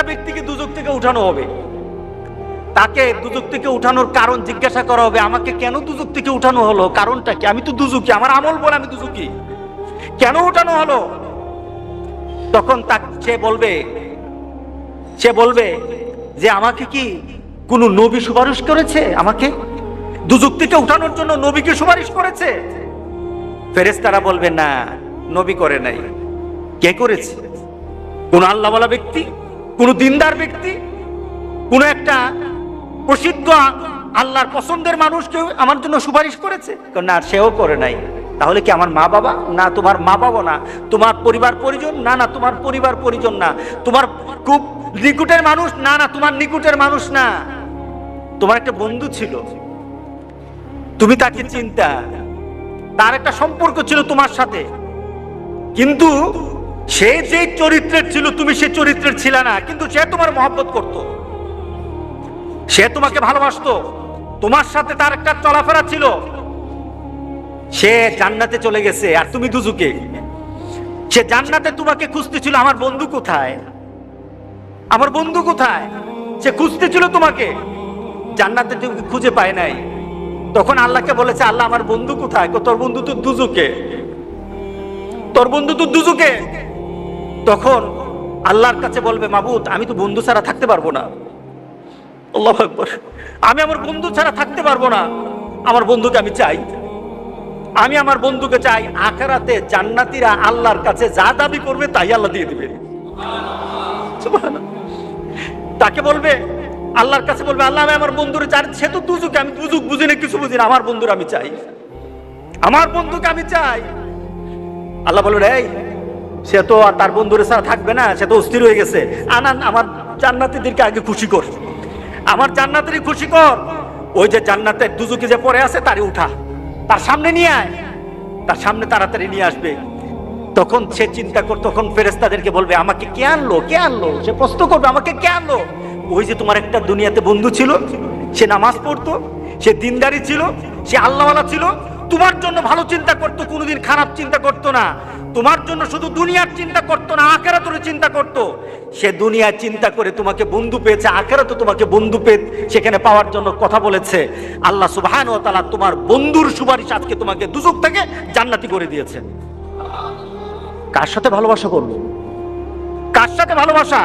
ব্যক্তিকে দুজক থেকে উঠানো হবে, তাকে দুজক থেকে উঠানোর কারণ জিজ্ঞাসা করা হবে, আমাকে কেন দুজক থেকে উঠানো হলো, কারণটা কি? আমি তো দুজকি, আমার আমল বলে আমি দুজকি, কেন উঠানো হলো? তখন সে বলবে যে আমাকে কি কোন নবী সুপারিশ করেছে? আমাকে দুজক থেকে উঠানোর জন্য নবীকে সুপারিশ করেছে? ফেরেশতারা বলবে না, নবী করে নাই। কে করেছে? কোন আল্লাহওয়ালা ব্যক্তি, কোন দিনদার ব্যক্তি, কোন একটা প্রসিদ্ধ আল্লাহর পছন্দের মানুষ কেউ আমার জন্য সুপারিশ করেছে? না, সেও করে নাই। তাহলে কি আমার মা বাবা? না, তোমার মা বাবা না। তোমার পরিবার পরিজন? না, না, তোমার পরিবার পরিজন না। তোমার খুব নিকটের মানুষ? না, না, তোমার নিকটের মানুষ না। তোমার একটা বন্ধু ছিল, তুমি তাকে চিন্তা, তার একটা সম্পর্ক ছিল তোমার সাথে, কিন্তু সে যে চরিত্রের ছিল তুমি সে চরিত্রের ছিল না, কিন্তু সে তোমার মহব্বত করত, সে তোমাকে ভালোবাসতো, তোমার সাথে তার একটা চলাফেরা ছিল। সে জান্নাতে চলে গেছে আর তুমি দুজকে। সে জান্নাতে তোমাকে খুঁজতেছিল, আমার বন্ধু কোথায়, আমার বন্ধু কোথায়? সে খুঁজতেছিল তোমাকে, জান্নাতে তুমি খুঁজে পায় নাই। তখন আল্লাহকে বলেছে, আল্লাহ আমার বন্ধু কোথায়? তোর বন্ধু তো দুজকে, তোর বন্ধু তো দুজকে। তখন আল্লাহর কাছে বলবে, মাবুদ আমি তো বন্ধু ছাড়া থাকতে পারবো না। আল্লাহু আকবার, আমি আমার বন্ধু ছাড়া থাকতে পারবো না, আমার বন্ধুকে আমি চাই, আমি আমার বন্ধুকে চাই। আখিরাতে জান্নাতীরা আল্লাহর কাছে যা দাবি করবে তাই আল্লাহ দিয়ে দিবে। সুবহানাল্লাহ। তাকে বলবে, আল্লাহর কাছে বলবে, আল্লাহ আমি আমার বন্ধুরে চাই, সে তো দুজকে, আমি দুজক বুঝি না, কিছু বুঝি না, আমার বন্ধুর আমি চাই, আমার বন্ধুকে আমি চাই। আল্লাহ বলবে, এই সে তো আর তার বন্ধুরে ছাড়া থাকবে না, সে তো অস্থির হয়ে গেছে, আনান আমার জান্নাতীদেরকে আগে খুশি কর, আমার জান্নাতেরই খুশি কর। ওই যে জান্নাতের দুজকে যে পড়ে আছে তারে উঠা, তার সামনে নিয়ে আয়, তার সামনে তাড়াতাড়ি নিয়ে আসবে। তখন সে চিন্তা কর, তখন ফেরেশতাদেরকে বলবে, আমাকে কে আনলো, কে আনলো? সে প্রশ্ন করবে, আমাকে কে আনলো? ওই যে তোমার একটা দুনিয়াতে বন্ধু ছিল, সে নামাজ পড়তো, সে দিনদারি ছিল, সে আল্লাহওয়ালা ছিল, তোমার জন্য ভালো চিন্তা করতো, কোনোদিন খারাপ চিন্তা করতো না, তোমার জন্য শুধু দুনিয়ার চিন্তা করতো না, আখিরাতের চিন্তা করতো। সে দুনিয়ার চিন্তা করে তোমাকে বন্ধু পেয়েছে, আখিরাতে তোমাকে বন্ধু পেয়ে সেখানে পাওয়ার জন্য কথা বলেছে। আল্লাহ সুবহানাহু ওয়া তাআলা তোমার বন্ধুর সুপারিশ আজকে তোমাকে দুজক থেকে জান্নাতি করে দিয়েছে। কার সাথে ভালোবাসা করবো? কার সাথে ভালোবাসা?